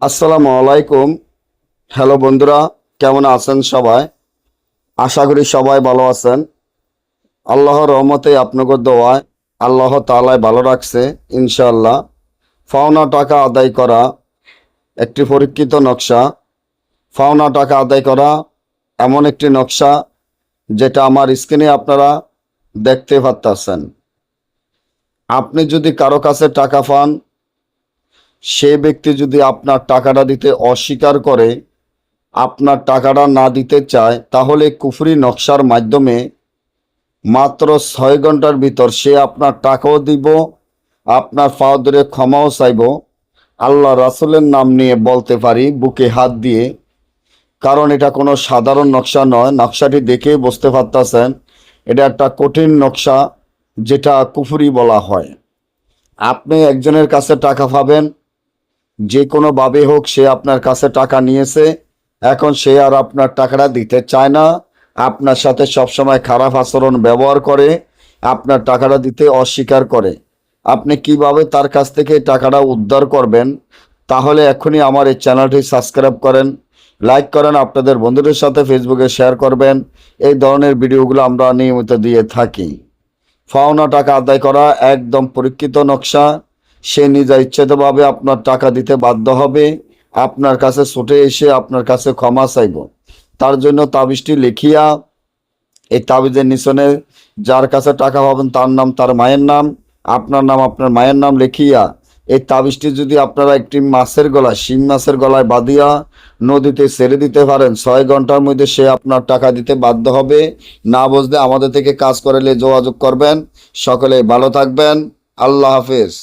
আসসালামু আলাইকুম। হ্যালো বন্ধুরা, কেমন আছেন সবাই? আশা করি সবাই ভালো আছেন। আল্লাহর রহমতে আপনাদের দোয়ায় আল্লাহ তাআলাই ভালো রাখছে ইনশাআল্লাহ। পাওনা টাকা আদায় করা একটি পরীক্ষিত নকশা। পাওনা টাকা আদায় করা এমন একটি নকশা যেটা আমার স্ক্রিনে আপনারা দেখতে পাচ্ছেন। আপনি যদি কারো কাছে টাকা পান, সে ব্যক্তি যদি আপনার টাকাটা দিতে অস্বীকার করে, আপনার টাকাটা না দিতে চায়, তাহলে কুফরি নকশার মাধ্যমে মাত্র 6 ঘন্টার ভিতর সে আপনার টাকাও দিব, আপনার পাও ধরে ক্ষমাও চাইব। আল্লাহ রাসূলের নাম নিয়ে বলতে পারি বুকে হাত দিয়ে, কারণ এটা কোনো সাধারণ নকশা নয়। নকশাটি দেখেই বুঝতে পারতেছেন এটা একটা কঠিন নকশা, যেটা কুফরি বলা হয়। আপনি একজনের কাছে টাকা পাবেন, যে কোনোভাবে হোক সে আপনার কাছে টাকা নিয়েছে, এখন সে আর আপনার টাকাটা দিতে চায় না, আপনার সাথে সবসময় খারাপ আচরণ ব্যবহার করে, আপনার টাকাটা দিতে অস্বীকার করে। আপনি কিভাবে তার কাছ থেকে টাকাটা উদ্ধার করবেন? তাহলে এখনই আমার এই চ্যানেলটি সাবস্ক্রাইব করেন, লাইক করেন, আপনাদের বন্ধুদের সাথে ফেসবুকে শেয়ার করবেন। এই ধরনের ভিডিওগুলো আমরা নিয়মিত দিয়ে থাকি। পাওনা টাকা আদায় করা একদম পরীক্ষিত নকশা। সে নিজে ইচ্ছাকৃতভাবে আপনার টাকা দিতে বাধ্য হবে, আপনার কাছে ছুটে এসে আপনার কাছে ক্ষমা চাইব। তার জন্য তাবিজটি লিখিয়া, এই তাবিজের নিচনে যার কাছে টাকা পাবেন তার নাম, তার মায়ের নাম, আপনার নাম, আপনার মায়ের নাম লিখিয়া এই তাবিজটি যদি আপনারা একটি মাছের গলায়, শিং মাছের গলায় বাঁধিয়া নদীতে ছেড়ে দিতে পারেন, 6 ঘন্টার মধ্যে সে আপনার টাকা দিতে বাধ্য হবে। না বুঝলে আমাদের থেকে কাজ করালে যোগাযোগ করবেন। সকলে ভালো থাকবেন। আল্লাহ হাফেজ।